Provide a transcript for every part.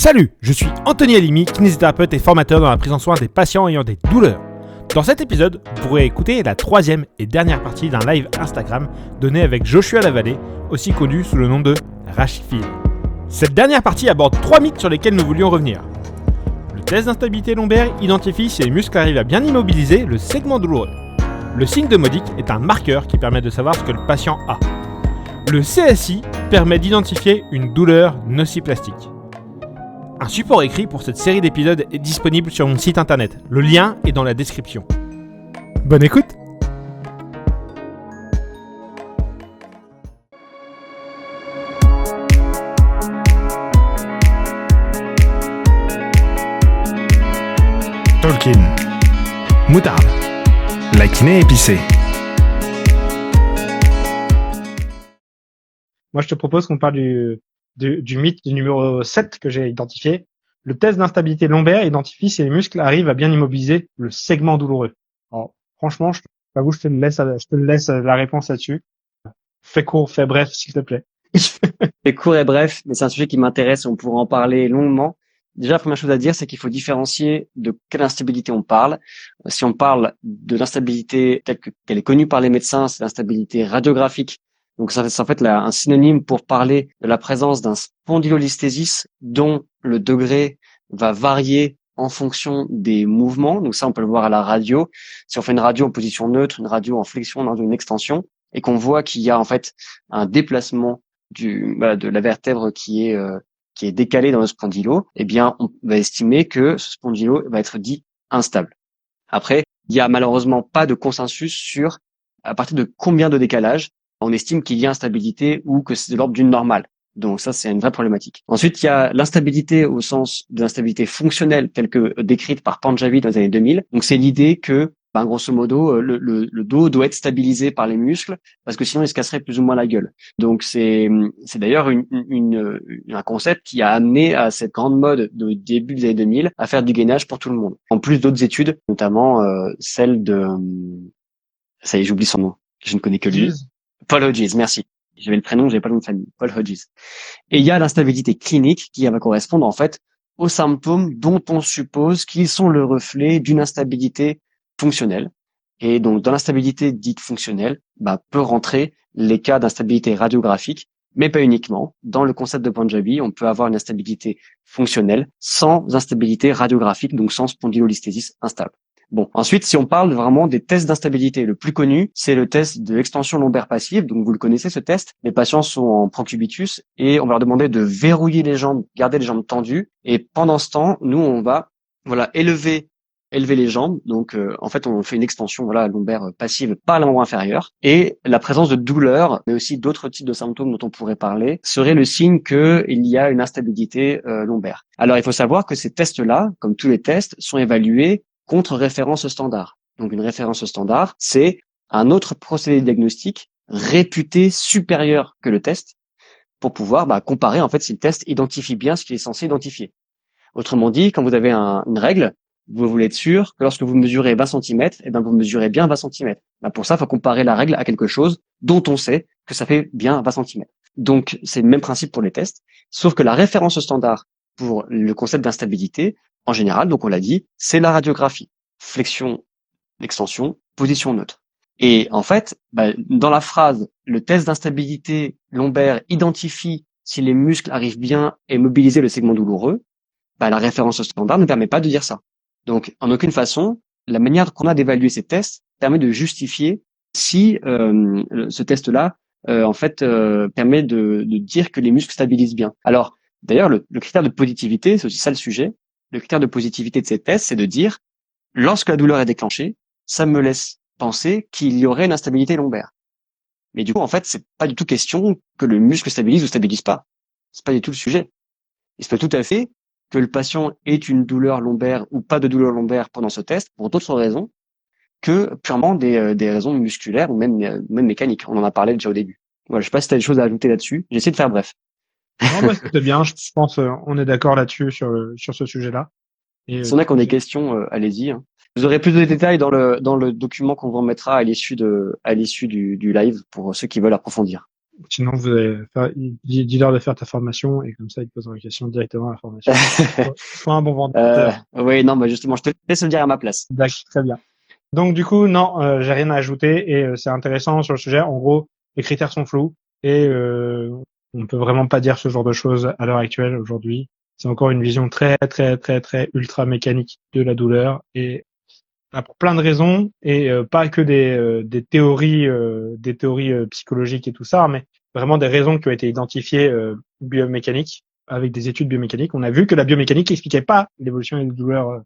Salut, je suis Anthony Alimi, kinésithérapeute et formateur dans la prise en soin des patients ayant des douleurs. Dans cet épisode, vous pourrez écouter la troisième et dernière partie d'un live Instagram donné avec Joshua Lavallée, aussi connu sous le nom de Rachifil. Cette dernière partie aborde 3 mythes sur lesquels nous voulions revenir. Le test d'instabilité lombaire identifie si les muscles arrivent à bien immobiliser le segment douloureux. Le signe de Modic est un marqueur qui permet de savoir ce que le patient a. Le CSI permet d'identifier une douleur nociplastique. Un support écrit pour cette série d'épisodes est disponible sur mon site internet. Le lien est dans la description. Bonne écoute! Tolkien. Moutarde. La kiné épicée. Moi, je te propose qu'on parle du mythe du numéro 7 que j'ai identifié. Le test d'instabilité lombaire identifie si les muscles arrivent à bien immobiliser le segment douloureux. Alors, franchement, je te laisse la réponse là-dessus. Fais court, fais bref, s'il te plaît. C'est court et bref, mais c'est un sujet qui m'intéresse et on pourra en parler longuement. Déjà, la première chose à dire, c'est qu'il faut différencier de quelle instabilité on parle. Si on parle de l'instabilité telle qu'elle est connue par les médecins, c'est l'instabilité radiographique. Donc, ça, c'est en fait un synonyme pour parler de la présence d'un spondylolisthésis dont le degré va varier en fonction des mouvements. Donc ça, on peut le voir à la radio. Si on fait une radio en position neutre, une radio en flexion, une radio en extension, et qu'on voit qu'il y a en fait un déplacement de la vertèbre qui est décalé dans le spondylo, eh bien, on va estimer que ce spondylo va être dit instable. Après, il y a malheureusement pas de consensus sur à partir de combien de décalage on estime qu'il y a instabilité ou que c'est de l'ordre d'une normale. Donc ça, c'est une vraie problématique. Ensuite, il y a l'instabilité au sens de l'instabilité fonctionnelle telle que décrite par Panjabi dans les années 2000. Donc c'est l'idée que, grosso modo, le dos doit être stabilisé par les muscles parce que sinon il se casserait plus ou moins la gueule. Donc c'est d'ailleurs un concept qui a amené à cette grande mode de début des années 2000 à faire du gainage pour tout le monde. En plus d'autres études, notamment celle de ça y est, j'oublie son nom. Je ne connais que lui. Paul Hodges, merci. J'avais le prénom, j'avais pas le nom de famille. Paul Hodges. Et il y a l'instabilité clinique qui va correspondre en fait aux symptômes dont on suppose qu'ils sont le reflet d'une instabilité fonctionnelle. Et donc, dans l'instabilité dite fonctionnelle, peut rentrer les cas d'instabilité radiographique, mais pas uniquement. Dans le concept de Panjabi, on peut avoir une instabilité fonctionnelle sans instabilité radiographique, donc sans spondylolisthésis instable. Bon, ensuite, si on parle vraiment des tests d'instabilité, le plus connu, c'est le test de l'extension lombaire passive. Donc, vous le connaissez, ce test. Les patients sont en procubitus et on va leur demander de verrouiller les jambes, garder les jambes tendues. Et pendant ce temps, nous, on va, élever les jambes. Donc, en fait, on fait une extension, lombaire passive par la membre inférieure. Et la présence de douleur, mais aussi d'autres types de symptômes dont on pourrait parler, serait le signe qu'il y a une instabilité lombaire. Alors, il faut savoir que ces tests-là, comme tous les tests, sont évalués contre référence standard. Donc une référence standard, c'est un autre procédé diagnostique réputé supérieur que le test pour pouvoir comparer en fait si le test identifie bien ce qu'il est censé identifier. Autrement dit, quand vous avez une règle, vous voulez être sûr que lorsque vous mesurez 20 cm, vous mesurez bien 20 cm. Pour ça, il faut comparer la règle à quelque chose dont on sait que ça fait bien 20 cm. Donc c'est le même principe pour les tests, sauf que la référence standard pour le concept d'instabilité, en général, donc on l'a dit, c'est la radiographie. Flexion, extension, position neutre. Et en fait, dans la phrase, le test d'instabilité lombaire identifie si les muscles arrivent bien à mobiliser le segment douloureux, la référence standard ne permet pas de dire ça. Donc, en aucune façon, la manière qu'on a d'évaluer ces tests permet de justifier si ce test-là, permet de dire que les muscles stabilisent bien. Alors, d'ailleurs, le critère de positivité, c'est aussi ça le sujet. Le critère de positivité de ces tests, c'est de dire, lorsque la douleur est déclenchée, ça me laisse penser qu'il y aurait une instabilité lombaire. Mais du coup, en fait, c'est pas du tout question que le muscle stabilise ou stabilise pas. C'est pas du tout le sujet. Il se peut tout à fait que le patient ait une douleur lombaire ou pas de douleur lombaire pendant ce test, pour d'autres raisons, que purement des raisons musculaires ou même mécaniques. On en a parlé déjà au début. Voilà, je sais pas si tu as des choses à ajouter là-dessus. J'essaie de faire bref. Non, c'était bien. Je pense, on est d'accord là-dessus sur ce sujet-là. Et, si on a des questions, allez-y. Hein. Vous aurez plus de détails dans le document qu'on vous remettra à l'issue du live pour ceux qui veulent approfondir. Sinon, dis-leur de faire ta formation et comme ça, ils te poseront la question directement à la formation. Sois un bon vendeur. Oui, non, bah justement, je te laisse le dire à ma place. D'accord, très bien. Donc du coup, non, j'ai rien à ajouter et c'est intéressant sur le sujet. En gros, les critères sont flous et on peut vraiment pas dire ce genre de choses à l'heure actuelle aujourd'hui. C'est encore une vision très très très très ultra mécanique de la douleur et pour plein de raisons et pas que des théories psychologiques et tout ça, mais vraiment des raisons qui ont été identifiées biomécaniques avec des études biomécaniques. On a vu que la biomécanique expliquait pas l'évolution des douleurs.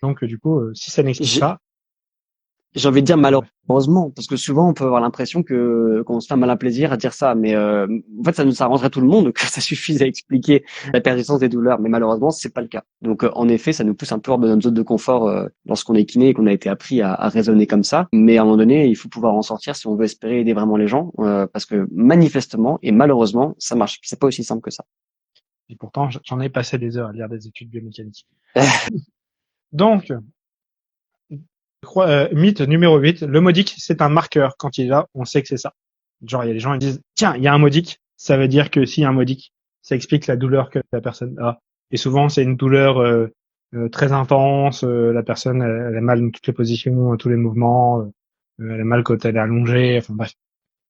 Donc du coup, si ça n'explique pas, J'ai envie de dire malheureusement, parce que souvent on peut avoir l'impression qu'on se fait un malin plaisir à dire ça, mais en fait ça arrangerait tout le monde que ça suffise à expliquer la persistance des douleurs, mais malheureusement c'est pas le cas. Donc en effet, ça nous pousse un peu hors de notre zone de confort lorsqu'on est kiné et qu'on a été appris à raisonner comme ça. Mais à un moment donné, il faut pouvoir en sortir si on veut espérer aider vraiment les gens, parce que manifestement et malheureusement ça marche. C'est pas aussi simple que ça. et pourtant j'en ai passé des heures à lire des études biomécaniques. Donc mythe numéro 8, le modique, c'est un marqueur. Quand il est là, on sait que c'est ça. Genre, il y a des gens qui disent, tiens, il y a un modique. Ça veut dire que s'il y a un modique, ça explique la douleur que la personne a. Et souvent, c'est une douleur très intense. La personne, elle a mal dans toutes les positions, tous les mouvements. Elle a mal quand elle est allongée. Enfin bref,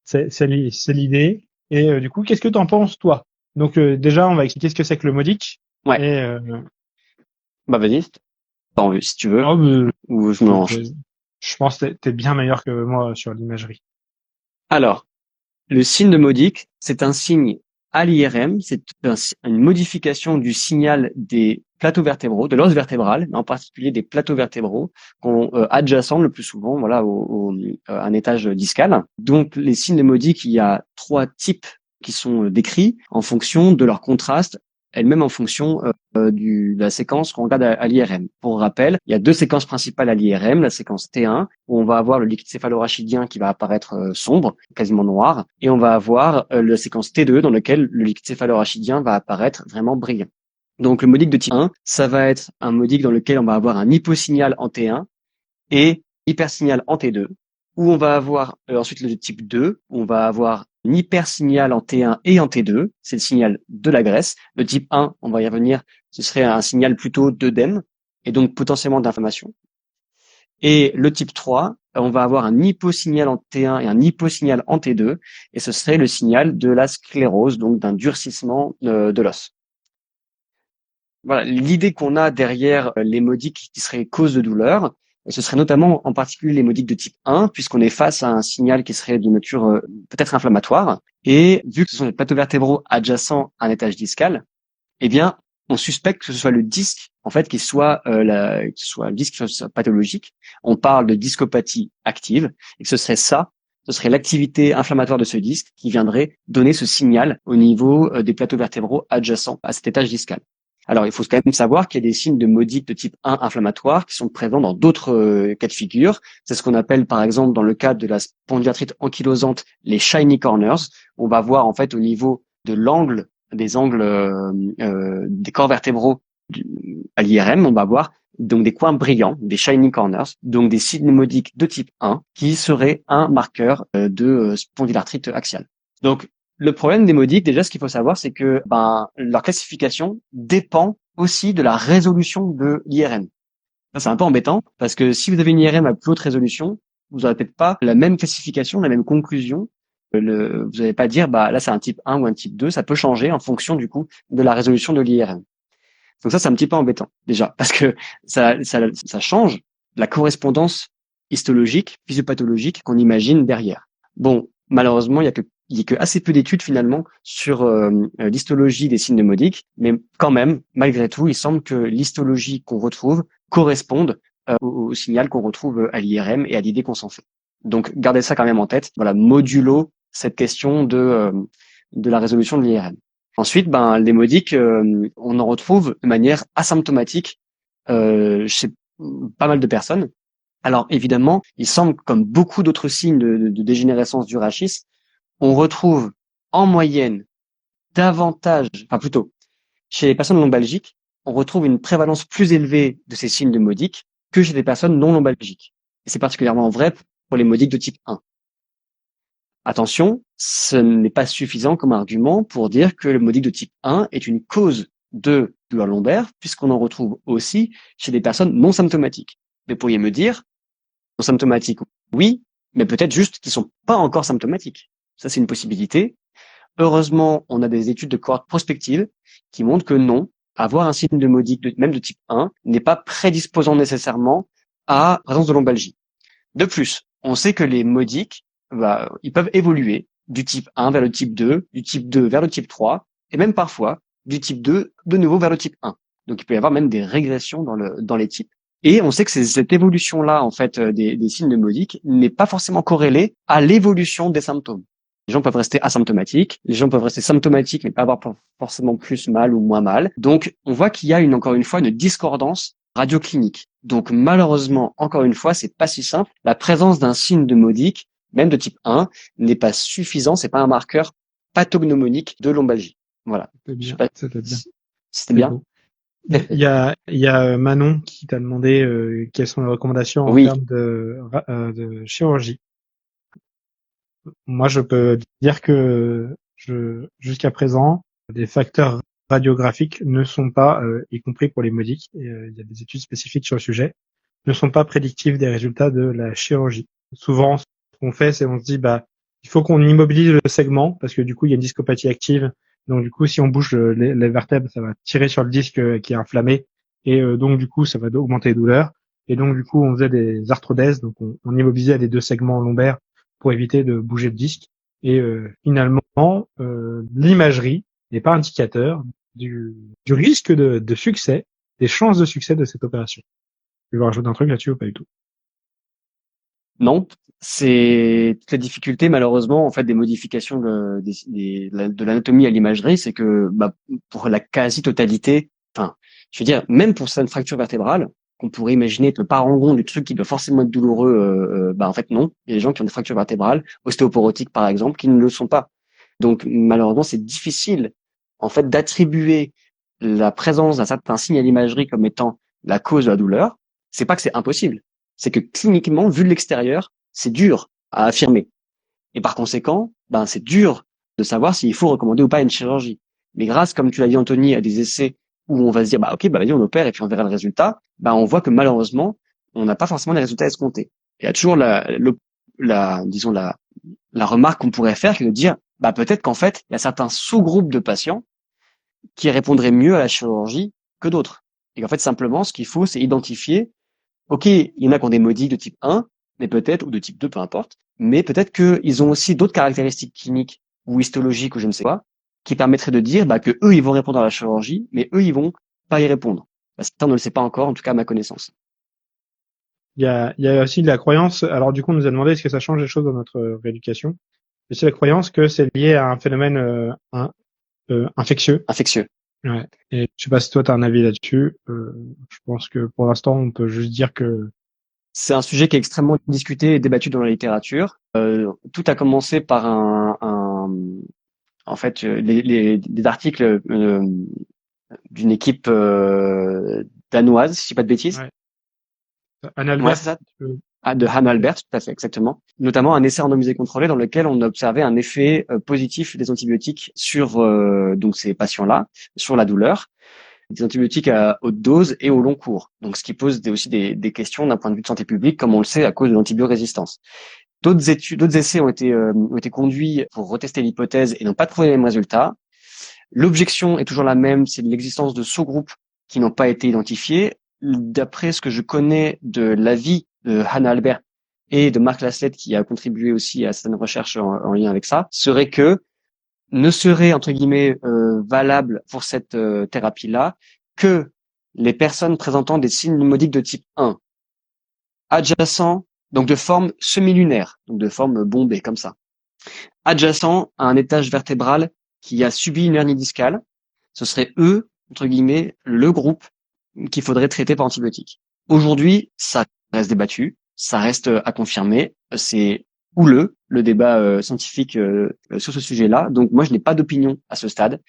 c'est l'idée. Et du coup, qu'est-ce que t'en penses, toi? Donc déjà, on va expliquer ce que c'est que le modique. Ouais. Et Bah vas-y, si tu veux, oh, ou je me range. je pense que t'es bien meilleur que moi sur l'imagerie. Alors, le signe de Modic, c'est un signe à l'IRM, c'est une modification du signal des plateaux vertébraux, de l'os vertébral, mais en particulier des plateaux vertébraux, adjacents le plus souvent, voilà, à un étage discal. Donc, les signes de Modic, il y a 3 types qui sont décrits en fonction de leur contraste, et même en fonction de la séquence qu'on regarde à l'IRM. Pour rappel, il y a 2 séquences principales à l'IRM, la séquence T1, où on va avoir le liquide céphalorachidien qui va apparaître sombre, quasiment noir, et on va avoir la séquence T2 dans laquelle le liquide céphalorachidien va apparaître vraiment brillant. Donc le modique de type 1, ça va être un modique dans lequel on va avoir un hyposignal en T1 et hypersignal en T2, où on va avoir ensuite le type 2, où on va avoir un hypersignal en T1 et en T2, c'est le signal de la graisse. Le type 1, on va y revenir, ce serait un signal plutôt d'œdème, et donc potentiellement d'inflammation. Et le type 3, on va avoir un hyposignal en T1 et un hyposignal en T2, et ce serait le signal de la sclérose, donc d'un durcissement de l'os. Voilà, l'idée qu'on a derrière les modiques qui seraient cause de douleur, ce serait notamment en particulier les modiques de type 1, puisqu'on est face à un signal qui serait de nature peut-être inflammatoire, et vu que ce sont des plateaux vertébraux adjacents à un étage discal, eh bien, on suspecte que ce soit le disque, en fait, qui soit le disque qui soit pathologique. On parle de discopathie active, et que ce serait ça, ce serait l'activité inflammatoire de ce disque qui viendrait donner ce signal au niveau des plateaux vertébraux adjacents à cet étage discal. Alors, il faut quand même savoir qu'il y a des signes de modique de type 1 inflammatoire qui sont présents dans d'autres cas de figure. C'est ce qu'on appelle, par exemple, dans le cadre de la spondylarthrite ankylosante, les shiny corners. On va voir, en fait, au niveau de l'angle, des angles des corps vertébraux à l'IRM, on va voir donc des coins brillants, des shiny corners, donc des signes modiques de type 1 qui seraient un marqueur de spondylarthrite axiale. Donc, le problème des modiques, déjà, ce qu'il faut savoir, c'est que leur classification dépend aussi de la résolution de l'IRM. Ça, c'est un peu embêtant, parce que si vous avez une IRM à plus haute résolution, vous n'aurez peut-être pas la même classification, la même conclusion. Vous n'allez pas dire, là, c'est un type 1 ou un type 2. Ça peut changer en fonction, du coup, de la résolution de l'IRM. Donc ça, c'est un petit peu embêtant, déjà, parce que ça change la correspondance histologique, physiopathologique qu'on imagine derrière. Bon, malheureusement, il y a que assez peu d'études finalement sur l'histologie des signes de modique, mais quand même, malgré tout, il semble que l'histologie qu'on retrouve corresponde au signal qu'on retrouve à l'IRM et à l'idée qu'on s'en fait. Donc, gardez ça quand même en tête. Voilà, modulo cette question de la résolution de l'IRM. Ensuite, les modiques, on en retrouve de manière asymptomatique chez pas mal de personnes. Alors évidemment, il semble, comme beaucoup d'autres signes de dégénérescence du rachis, on retrouve en moyenne davantage, chez les personnes lombalgiques, on retrouve une prévalence plus élevée de ces signes de modique que chez des personnes non lombalgiques. Et c'est particulièrement vrai pour les modiques de type 1. Attention, ce n'est pas suffisant comme argument pour dire que le modique de type 1 est une cause de douleur lombaire, puisqu'on en retrouve aussi chez des personnes non symptomatiques. Mais pourriez me dire, non symptomatiques, oui, mais peut-être juste qu'ils sont pas encore symptomatiques. Ça, c'est une possibilité. Heureusement, on a des études de cohorte prospectives qui montrent que non, avoir un signe de modique, même de type 1, n'est pas prédisposant nécessairement à la présence de lombalgie. De plus, on sait que les modiques, ils peuvent évoluer du type 1 vers le type 2, du type 2 vers le type 3, et même parfois du type 2 de nouveau vers le type 1. Donc il peut y avoir même des régressions dans les types. Et on sait que cette évolution-là, en fait, des signes de modique n'est pas forcément corrélée à l'évolution des symptômes. Les gens peuvent rester asymptomatiques, les gens peuvent rester symptomatiques mais pas avoir forcément plus mal ou moins mal. Donc on voit qu'il y a encore une fois une discordance radioclinique. Donc malheureusement, encore une fois, c'est pas si simple. La présence d'un signe de modique, même de type 1, n'est pas suffisant, c'est pas un marqueur pathognomonique de lombalgie. Voilà. C'était bien. C'était bien. Il y a Manon qui t'a demandé quelles sont les recommandations en termes de chirurgie. Moi, je peux dire que jusqu'à présent, les facteurs radiographiques ne sont pas, y compris pour les modiques, et il y a des études spécifiques sur le sujet, ne sont pas prédictifs des résultats de la chirurgie. Souvent, ce qu'on fait, c'est on se dit, il faut qu'on immobilise le segment, parce que du coup, il y a une discopathie active. Donc, du coup, si on bouge les vertèbres, ça va tirer sur le disque qui est inflammé, et donc, du coup, ça va augmenter les douleurs. Et donc, du coup, on faisait des arthrodèses, donc on immobilisait les deux segments lombaires pour éviter de bouger le disque. Et finalement, l'imagerie n'est pas indicateur du risque de succès, des chances de succès de cette opération. Tu veux rajouter un truc là-dessus ou pas du tout? Non, c'est toute la difficulté malheureusement en fait des modifications de l'anatomie à l'imagerie, c'est que pour la quasi-totalité, enfin, je veux dire, même pour certaines fractures vertébrales, qu'on pourrait imaginer être le parangon du truc qui doit forcément être douloureux, en fait non. Il y a des gens qui ont des fractures vertébrales, ostéoporotiques par exemple, qui ne le sont pas. Donc malheureusement, c'est difficile en fait d'attribuer la présence d'un certain signe à l'imagerie comme étant la cause de la douleur. C'est pas que c'est impossible, c'est que cliniquement, vu de l'extérieur, c'est dur à affirmer. Et par conséquent, c'est dur de savoir s'il faut recommander ou pas une chirurgie. Mais grâce, comme tu l'as dit Anthony, à des essais où on va se dire, ok, vas-y, on opère et puis on verra le résultat, on voit que malheureusement, on n'a pas forcément les résultats escomptés. Il y a toujours la remarque qu'on pourrait faire qui est de dire, peut-être qu'en fait, il y a certains sous-groupes de patients qui répondraient mieux à la chirurgie que d'autres. Et qu'en fait, simplement, ce qu'il faut, c'est identifier, ok, il y en a qui ont des modiques de type 1, mais peut-être, ou de type 2, peu importe, mais peut-être qu'ils ont aussi d'autres caractéristiques cliniques ou histologiques ou je ne sais pas, qui permettraient de dire que eux, ils vont répondre à la chirurgie, mais eux, ils vont pas y répondre. Ça, on ne le sait pas encore, en tout cas à ma connaissance. Il y a aussi de la croyance, alors du coup, on nous a demandé est-ce que ça change les choses dans notre rééducation. Et c'est la croyance que c'est lié à un phénomène infectieux. Infectieux. Ouais. Et je sais pas si toi, tu as un avis là-dessus. Je pense que pour l'instant, on peut juste dire que c'est un sujet qui est extrêmement discuté et débattu dans la littérature. Tout a commencé par en fait, des articles d'une équipe danoise, si je dis pas de bêtises. Ouais. Anna Albert, c'est ça. De Hannah Albert, tout à fait, exactement. Notamment un essai randomisé contrôlé dans lequel on a observé un effet positif des antibiotiques sur donc ces patients-là, sur la douleur, des antibiotiques à haute dose et au long cours. Donc, ce qui pose aussi des questions d'un point de vue de santé publique, comme on le sait, à cause de l'antibiorésistance. D'autres essais ont été conduits pour retester l'hypothèse et n'ont pas trouvé les mêmes résultats. L'objection est toujours la même, c'est l'existence de sous-groupes qui n'ont pas été identifiés. D'après ce que je connais de l'avis de Hannah Albert et de Marc Laslett, qui a contribué aussi à certaines recherches en lien avec ça, serait que ne serait, entre guillemets, valable pour cette thérapie-là que les personnes présentant des signes modiques de type 1, adjacents, donc de forme semi-lunaire, donc de forme bombée, comme ça, adjacent à un étage vertébral qui a subi une hernie discale, ce serait eux, entre guillemets, le groupe qu'il faudrait traiter par antibiotiques. Aujourd'hui, ça reste débattu, ça reste à confirmer, c'est houleux, le débat scientifique sur ce sujet-là. Donc moi, je n'ai pas d'opinion à ce stade.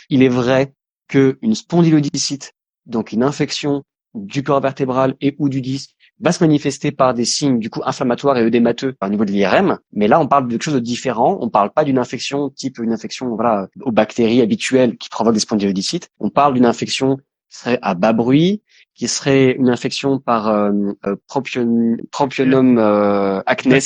Il est vrai qu'une spondylodicite, donc une infection du corps vertébral et ou du disque, va se manifester par des signes du coup inflammatoires et œdémateux au niveau de l'IRM, mais là on parle de quelque chose de différent, on parle pas d'une infection type une infection voilà aux bactéries habituelles qui provoquent des spondylodytites, on parle d'une infection qui serait à bas bruit, qui serait une infection par Propionum acnes.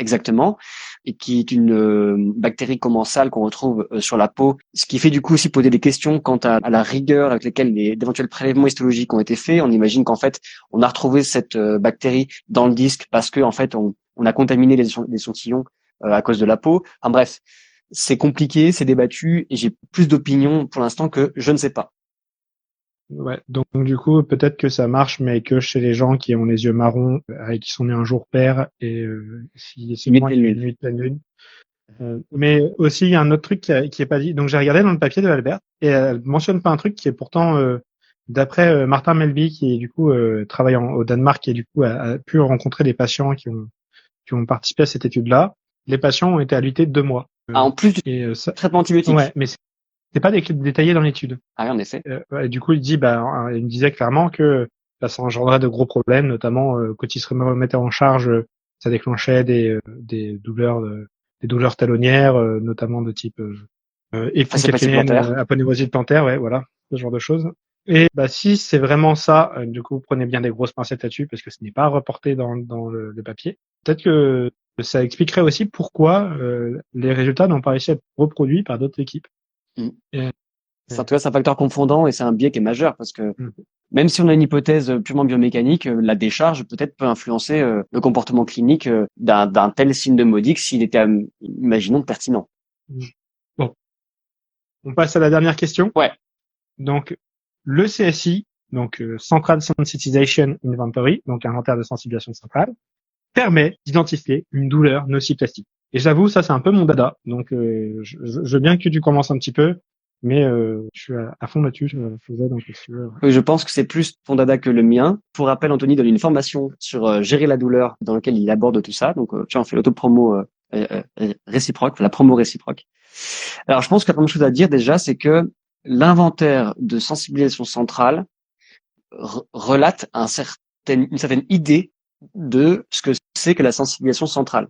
Exactement, et qui est une bactérie commensale qu'on retrouve sur la peau, ce qui fait du coup aussi poser des questions quant à la rigueur avec laquelle d'éventuels prélèvements histologiques ont été faits. On imagine qu'en fait, on a retrouvé cette bactérie dans le disque parce que en fait, on a contaminé les échantillons à cause de la peau. Enfin bref, c'est compliqué, c'est débattu, et j'ai plus d'opinions pour l'instant que je ne sais pas. Ouais, donc du coup, peut-être que ça marche, mais que chez les gens qui ont les yeux marrons, et qui sont nés un jour pair, et si c'est moi qui ai une nuit de pleine lune. Mais aussi, il y a un autre truc qui est pas dit. Donc j'ai regardé dans le papier de Albert, et elle mentionne pas un truc qui est pourtant, d'après Martin Melby, qui est du coup travaille au Danemark, et du coup a pu rencontrer des patients qui ont participé à cette étude-là. Les patients ont été alités de 2 mois. En plus du traitement antibiotique. Ouais, mais c'est pas détaillé dans l'étude. Ah oui, en effet. Du coup, il me disait clairement que ça engendrait de gros problèmes, notamment quand il se remettait en charge, ça déclenchait des douleurs talonnières, notamment de type épicéphalinienne, aponévrosite plantaire, ouais, voilà, ce genre de choses. Et si c'est vraiment ça, du coup, prenez bien des grosses pincettes là-dessus, parce que ce n'est pas reporté dans le papier. Peut-être que ça expliquerait aussi pourquoi les résultats n'ont pas réussi à être reproduits par d'autres équipes. En tout cas, c'est un facteur confondant et c'est un biais qui est majeur parce que même si on a une hypothèse purement biomécanique, la décharge peut-être peut influencer le comportement clinique d'un tel signe de Modic s'il était, imaginons, pertinent. Bon. On passe à la dernière question. Ouais. Donc, le CSI, donc Central Sensitization Inventory, donc inventaire de sensibilisation centrale, permet d'identifier une douleur nociplastique. Et j'avoue, ça c'est un peu mon dada. Donc, je veux bien que tu commences un petit peu. Mais je suis à fond là-dessus, je vous aide un peu si Oui, je pense que c'est plus ton dada que le mien. Pour rappel, Anthony donne une formation sur gérer la douleur dans laquelle il aborde tout ça. Donc, tu en fais l'autopromo réciproque, la promo réciproque. Alors, je pense que la première chose à dire déjà, c'est que l'inventaire de sensibilisation centrale relate une certaine idée de ce que c'est que la sensibilisation centrale.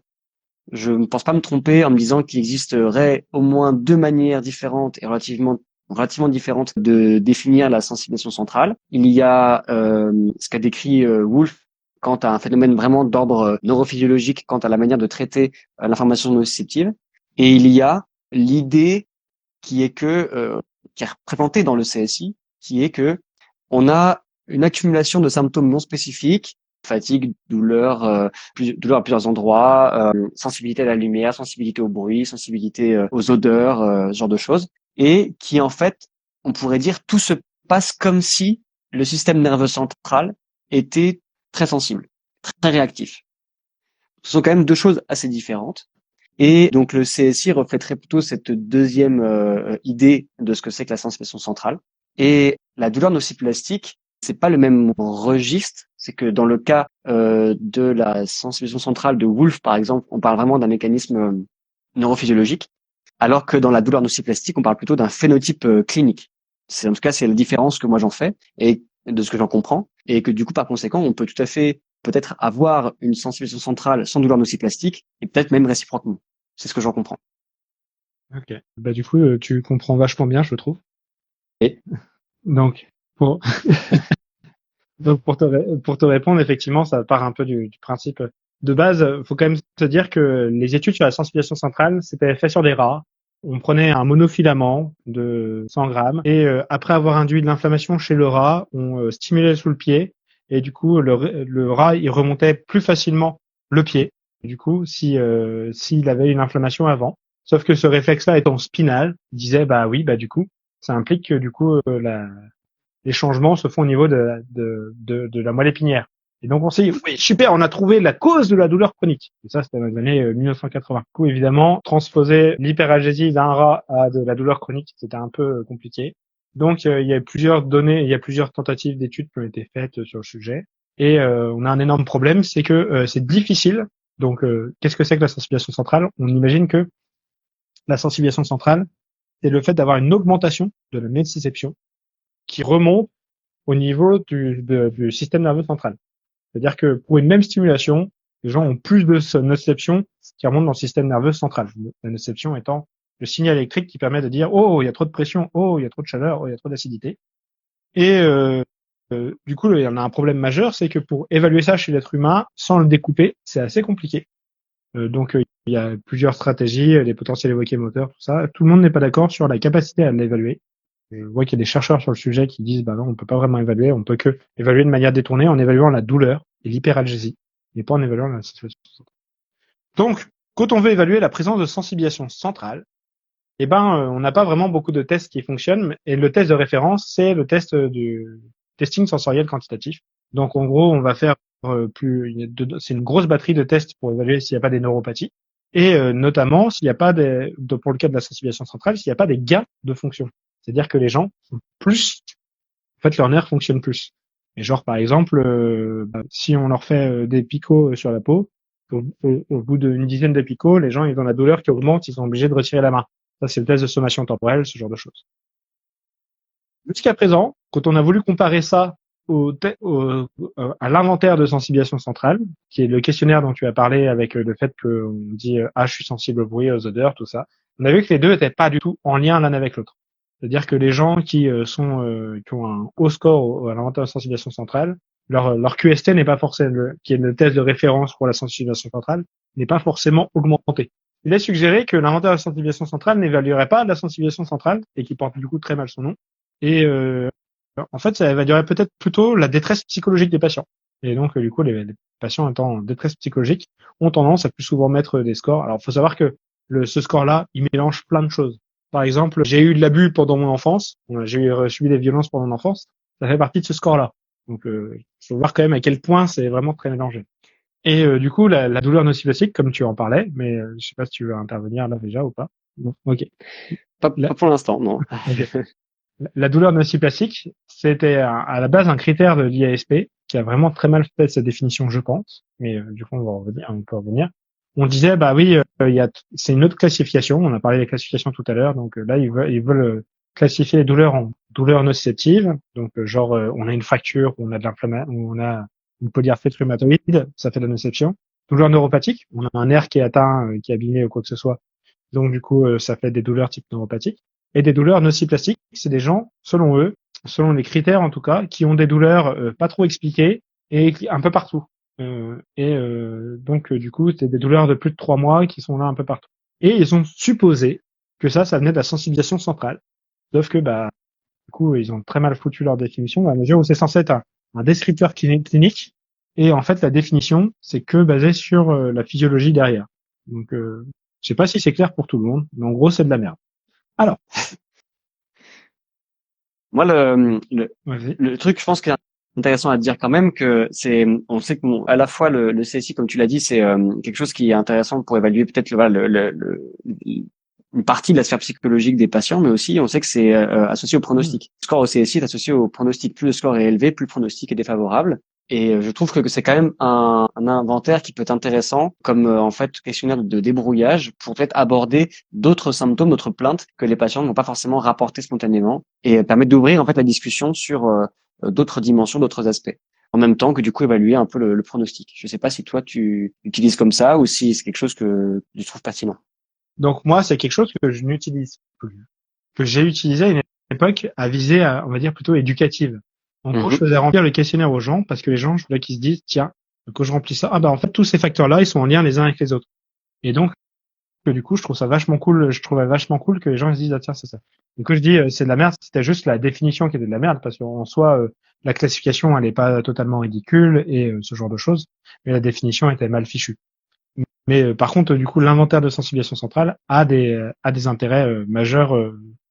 Je ne pense pas me tromper en me disant qu'il existerait au moins 2 manières différentes et relativement différentes de définir la sensibilisation centrale. Il y a ce qu'a décrit Wolff quant à un phénomène vraiment d'ordre neurophysiologique, quant à la manière de traiter l'information nociceptive. Et il y a l'idée qui est que qui est représentée dans le CSI, qui est que on a une accumulation de symptômes non spécifiques, fatigue, douleur à plusieurs endroits, sensibilité à la lumière, sensibilité au bruit, sensibilité aux odeurs, ce genre de choses, et qui en fait, on pourrait dire, tout se passe comme si le système nerveux central était très sensible, très réactif. Ce sont quand même 2 choses assez différentes. Et donc le CSI reflèterait plutôt cette deuxième idée de ce que c'est que la sensibilisation centrale. Et la douleur nociplastique, c'est pas le même registre. C'est que dans le cas de la sensibilisation centrale de Wolff, par exemple, on parle vraiment d'un mécanisme neurophysiologique, alors que dans la douleur nociplastique, on parle plutôt d'un phénotype clinique. En tout cas, c'est la différence que moi j'en fais et de ce que j'en comprends, et que du coup, par conséquent, on peut tout à fait peut-être avoir une sensibilisation centrale sans douleur nociplastique et peut-être même réciproquement. C'est ce que j'en comprends. Ok. Du coup, tu comprends vachement bien, je trouve. Et donc, pour te répondre, effectivement, ça part un peu du principe de base. Faut quand même se dire que les études sur la sensibilisation centrale, c'était fait sur des rats. On prenait un monofilament de 100 grammes et après avoir induit de l'inflammation chez le rat, on stimulait sous le pied et du coup, le rat, il remontait plus facilement le pied. Du coup, s'il avait une inflammation avant. Sauf que ce réflexe-là étant spinal, il disait, du coup, ça implique que du coup, les changements se font au niveau de la moelle épinière. Et donc on s'est dit, oui, super, on a trouvé la cause de la douleur chronique. Et ça, c'était dans les années 1980. Du coup, évidemment, transposer l'hyperalgésie d'un rat à de la douleur chronique, c'était un peu compliqué. Donc, il y a plusieurs données, il y a plusieurs tentatives d'études qui ont été faites sur le sujet. Et on a un énorme problème, c'est que c'est difficile. Donc, qu'est-ce que c'est que la sensibilisation centrale? On imagine que la sensibilisation centrale, c'est le fait d'avoir une augmentation de la nociception qui remonte au niveau du système nerveux central. C'est-à-dire que pour une même stimulation, les gens ont plus de nociception qui remonte dans le système nerveux central. La nociception étant le signal électrique qui permet de dire oh il y a trop de pression, oh il y a trop de chaleur, oh il y a trop d'acidité. Et du coup il y en a un problème majeur, c'est que pour évaluer ça chez l'être humain sans le découper, c'est assez compliqué. Donc il y a plusieurs stratégies, les potentiels évoqués moteurs, tout ça. Tout le monde n'est pas d'accord sur la capacité à l'évaluer. Je vois qu'il y a des chercheurs sur le sujet qui disent bah non, on peut pas vraiment évaluer, on peut que évaluer de manière détournée en évaluant la douleur et l'hyperalgésie, mais pas en évaluant la situation. Donc, quand on veut évaluer la présence de sensibilisation centrale, eh ben on n'a pas vraiment beaucoup de tests qui fonctionnent et le test de référence, c'est le test du testing sensoriel quantitatif. Donc en gros, on va faire c'est une grosse batterie de tests pour évaluer s'il n'y a pas des neuropathies et notamment s'il n'y a pas pour le cas de la sensibilisation centrale, s'il n'y a pas des gains de fonction. C'est-à-dire que les gens sont plus, en fait, leurs nerfs fonctionnent plus. Et genre, par exemple, si on leur fait des picots sur la peau, au bout d'une dizaine de picots, les gens, ils ont la douleur qui augmente, ils sont obligés de retirer la main. Ça, c'est le test de sommation temporelle, ce genre de choses. Jusqu'à présent, quand on a voulu comparer ça à l'inventaire de sensibilisation centrale, qui est le questionnaire dont tu as parlé avec le fait qu'on dit « Ah, je suis sensible au bruit, aux odeurs, tout ça », on a vu que les deux n'étaient pas du tout en lien l'un avec l'autre. C'est-à-dire que les gens qui ont un haut score à l'inventaire de sensibilisation centrale, leur QST n'est pas forcément, qui est le test de référence pour la sensibilisation centrale, n'est pas forcément augmenté. Il a suggéré que l'inventaire de sensibilisation centrale n'évaluerait pas la sensibilisation centrale et qui porte du coup très mal son nom. Et en fait, ça évaluerait peut-être plutôt la détresse psychologique des patients. Et donc, du coup, les patients étant en détresse psychologique ont tendance à plus souvent mettre des scores. Alors, il faut savoir que ce score-là, il mélange plein de choses. Par exemple, j'ai eu de l'abus pendant mon enfance, j'ai subi des violences pendant mon enfance, ça fait partie de ce score-là. Donc, il faut voir quand même à quel point c'est vraiment très mélangé. Et du coup, la douleur nociplastique, comme tu en parlais, mais je sais pas si tu veux intervenir là déjà ou pas. Non, ok. Pas pour l'instant, non. Okay. La douleur nociplastique, c'était à la base un critère de l'IASP qui a vraiment très mal fait sa définition, je pense. Mais du coup, on peut revenir. On disait, bah oui, c'est une autre classification. On a parlé des classifications tout à l'heure. Donc là, ils veulent classifier les douleurs en douleurs nociceptives. Donc genre, on a une fracture, on a de l'inflammation, on a une polyarthrite rhumatoïde, ça fait de la nociception. Douleur neuropathique, on a un nerf qui est atteint, qui est abîmé ou quoi que ce soit. Donc du coup, ça fait des douleurs type neuropathique. Et des douleurs nociplastiques, c'est des gens, selon eux, selon les critères en tout cas, qui ont des douleurs pas trop expliquées et un peu partout. Donc du coup, c'est des douleurs de plus de 3 mois qui sont là un peu partout. Et ils ont supposé que ça venait de la sensibilisation centrale. Sauf que du coup, ils ont très mal foutu leur définition dans la mesure où c'est censé être un descripteur clinique. Et en fait, la définition, c'est que basé sur la physiologie derrière. Donc, je sais pas si c'est clair pour tout le monde, mais en gros, c'est de la merde. Alors, moi, le truc, je pense qu'il est intéressant à dire quand même que on sait que à la fois le CSI, comme tu l'as dit, c'est quelque chose qui est intéressant pour évaluer peut-être une partie de la sphère psychologique des patients, mais aussi on sait que c'est associé au pronostic. Le score au CSI est associé au pronostic. Plus le score est élevé, plus le pronostic est défavorable. Et je trouve que c'est quand même un inventaire qui peut être intéressant comme en fait questionnaire de débrouillage pour peut-être aborder d'autres symptômes, d'autres plaintes que les patients ne vont pas forcément rapporter spontanément et permettre d'ouvrir en fait la discussion sur d'autres dimensions, d'autres aspects. En même temps que du coup évaluer un peu le pronostic. Je sais pas si toi tu utilises comme ça ou si c'est quelque chose que tu trouves pertinent. Donc moi, c'est quelque chose que je n'utilise plus, que j'ai utilisé à une époque à visée, on va dire plutôt éducative. En gros, je faisais remplir le questionnaire aux gens parce que les gens, je voulais qu'ils se disent, tiens, quand je remplis ça, en fait, tous ces facteurs-là, ils sont en lien les uns avec les autres. Et donc, du coup, je trouvais vachement cool que les gens se disent, ah tiens, c'est ça. Donc, quand je dis, c'est de la merde, c'était juste la définition qui était de la merde parce qu'en soi, la classification, elle est pas totalement ridicule et ce genre de choses, mais la définition était mal fichue. Mais par contre, du coup, l'inventaire de sensibilisation centrale a des intérêts majeurs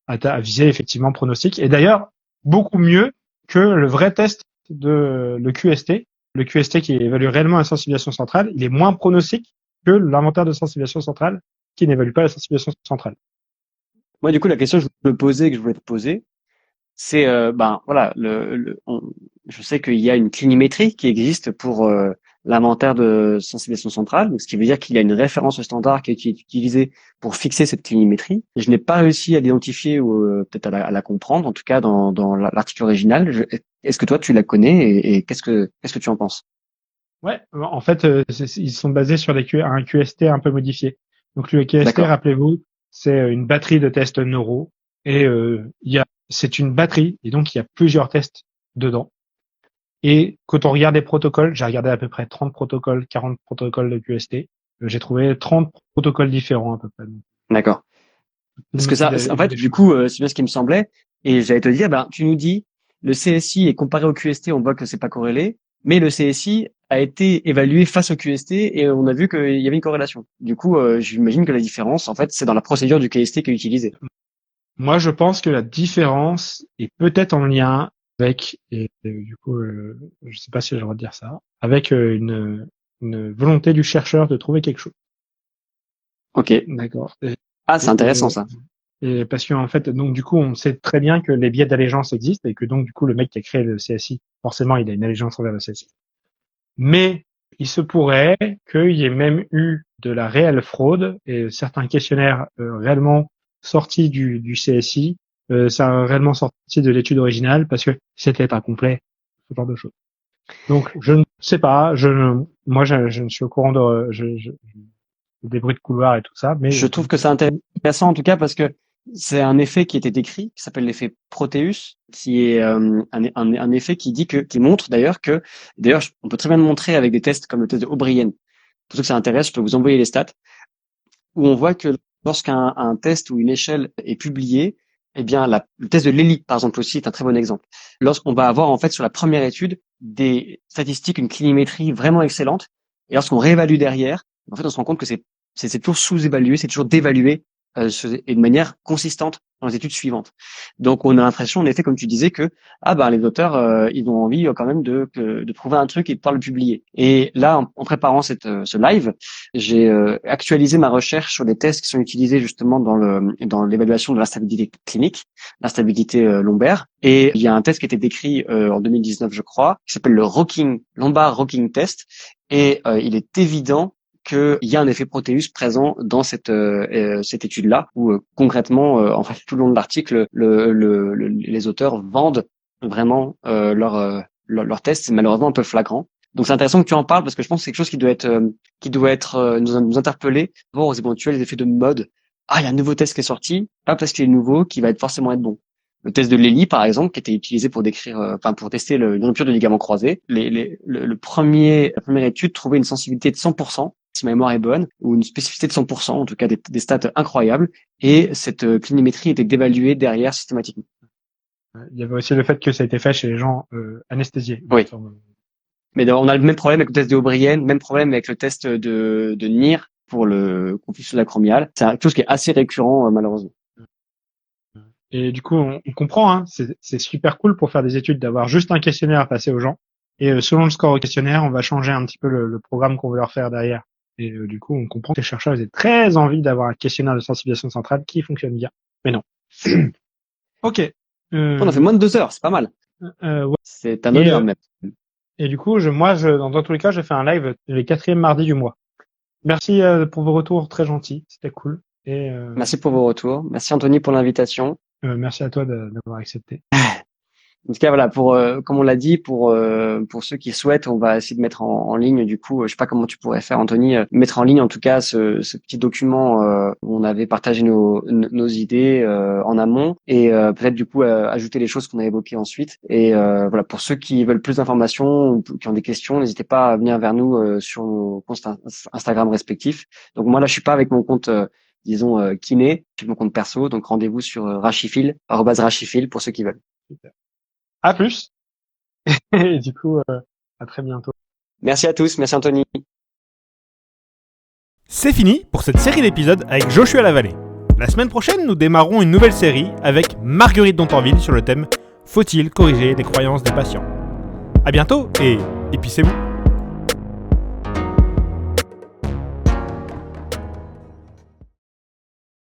à viser effectivement pronostic. Et d'ailleurs, beaucoup mieux que le vrai test de le QST. Le QST qui évalue réellement la sensibilisation centrale, il est moins pronostic que l'inventaire de sensibilisation centrale qui n'évalue pas la sensibilisation centrale. Moi, du coup, la question que je me posais et que je voulais te poser, c'est, voilà, je sais qu'il y a une clinimétrie qui existe pour l'inventaire de sensibilisation centrale, ce qui veut dire qu'il y a une référence standard qui est utilisée pour fixer cette clinimétrie. Je n'ai pas réussi à l'identifier ou peut-être à la comprendre, en tout cas dans l'article original. Est-ce que toi tu la connais et qu'est-ce que tu en penses? Ouais, en fait, ils sont basés sur un QST un peu modifié. Donc le QST, D'accord. rappelez-vous, c'est une batterie de tests neuro et c'est une batterie et donc il y a plusieurs tests dedans. Et quand on regarde les protocoles, j'ai regardé à peu près 30 protocoles, 40 protocoles de QST. J'ai trouvé 30 protocoles différents à peu près. D'accord. Parce que ça, en fait, du coup, c'est bien ce qui me semblait. Et j'allais te dire, ben, tu nous dis, le CSI est comparé au QST, on voit que c'est pas corrélé, mais le CSI a été évalué face au QST et on a vu qu'il y avait une corrélation. Du coup, j'imagine que la différence, en fait, c'est dans la procédure du QST qui est utilisée. Moi, je pense que la différence est peut-être en lien avec, et du coup, je sais pas si j'ai le droit de dire ça, avec une volonté du chercheur de trouver quelque chose. Ok. D'accord. Ah, c'est intéressant ça. Et parce qu'en fait, donc du coup, on sait très bien que les biais d'allégeance existent et que donc du coup, le mec qui a créé le CSI, forcément, il a une allégeance envers le CSI. Mais il se pourrait qu'il y ait même eu de la réelle fraude et certains questionnaires réellement sortis du CSI, ça a réellement sorti de l'étude originale parce que c'était pas complet, ce genre de choses. Donc je ne sais pas, moi je ne suis au courant des bruits de couloir et tout ça, mais Je trouve que c'est intéressant en tout cas parce que c'est un effet qui était décrit, qui s'appelle l'effet Proteus, qui est un effet qui montre d'ailleurs, on peut très bien le montrer avec des tests comme le test de O'Brien. Pour ceux que ça intéresse, je peux vous envoyer les stats où on voit que lorsqu'un test ou une échelle est publié, eh bien le test de l'élite par exemple aussi est un très bon exemple. Lorsqu'on va avoir en fait sur la première étude des statistiques, une clinimétrie vraiment excellente, et lorsqu'on réévalue derrière, en fait on se rend compte que c'est toujours sous-évalué, c'est toujours dévalué et de manière consistante dans les études suivantes. Donc on a l'impression en effet, comme tu disais, que les auteurs ils ont envie quand même de trouver un truc et de pouvoir le publier. Et là, en préparant ce live, j'ai actualisé ma recherche sur les tests qui sont utilisés justement dans l'évaluation de l'instabilité clinique, l'instabilité lombaire. Et il y a un test qui a été décrit en 2019, je crois, qui s'appelle le Lombar Rocking Test. Et il est évident qu'il y a un effet Proteus présent dans cette étude-là, où concrètement, en fait, tout le long de l'article, les auteurs vendent vraiment leur test. C'est malheureusement un peu flagrant. Donc c'est intéressant que tu en parles parce que je pense que c'est quelque chose qui doit être nous interpeller par rapport aux éventuels effets de mode. Ah, il y a un nouveau test qui est sorti, pas parce qu'il est nouveau, qui va forcément être bon. Le test de Lely, par exemple, qui était utilisé pour pour tester une rupture de ligament croisé. La première étude trouvait une sensibilité de 100%, si ma mémoire est bonne, ou une spécificité de 100%, en tout cas des stats incroyables. Et cette clinimétrie était dévaluée derrière systématiquement. il y avait aussi le fait que ça a été fait chez les gens anesthésiés. Oui. Mais on a le même problème avec le test de O'Brien, même problème avec le test de NIR pour le conflit acromial. C'est quelque chose qui est assez récurrent, malheureusement. Et du coup, on comprend, hein, c'est super cool pour faire des études d'avoir juste un questionnaire à passer aux gens. Et selon le score au questionnaire, on va changer un petit peu le programme qu'on veut leur faire derrière. Et du coup, on comprend que les chercheurs ils aient très envie d'avoir un questionnaire de sensibilisation centrale qui fonctionne bien. Mais non. Ok. On a fait moins de 2 heures, c'est pas mal. Ouais. C'est un honneur même. Et du coup, dans tous les cas, j'ai fait un live les 4e mardis du mois. Merci pour vos retours très gentils, c'était cool. Et Merci pour vos retours. Merci Anthony pour l'invitation. merci à toi d'avoir accepté. En tout cas, voilà, comme on l'a dit, pour ceux qui souhaitent, on va essayer de mettre en ligne, du coup, je sais pas comment tu pourrais faire, Anthony, mettre en ligne, en tout cas, ce petit document où on avait partagé nos idées en amont et peut-être, du coup, ajouter les choses qu'on a évoquées ensuite. Et voilà, pour ceux qui veulent plus d'informations ou qui ont des questions, n'hésitez pas à venir vers nous sur nos comptes Instagram respectifs. Donc, moi, là, je suis pas avec mon compte disons kiné, j'ai mon compte perso, donc rendez-vous sur Rachifil, @Rachifil pour ceux qui veulent. Super. À plus. Et du coup, à très bientôt. Merci à tous, merci Anthony. C'est fini pour cette série d'épisodes avec Joshua Lavallée. La semaine prochaine, nous démarrons une nouvelle série avec Marguerite Dontanville sur le thème « Faut-il corriger les croyances des patients ?» À bientôt et épicez-vous.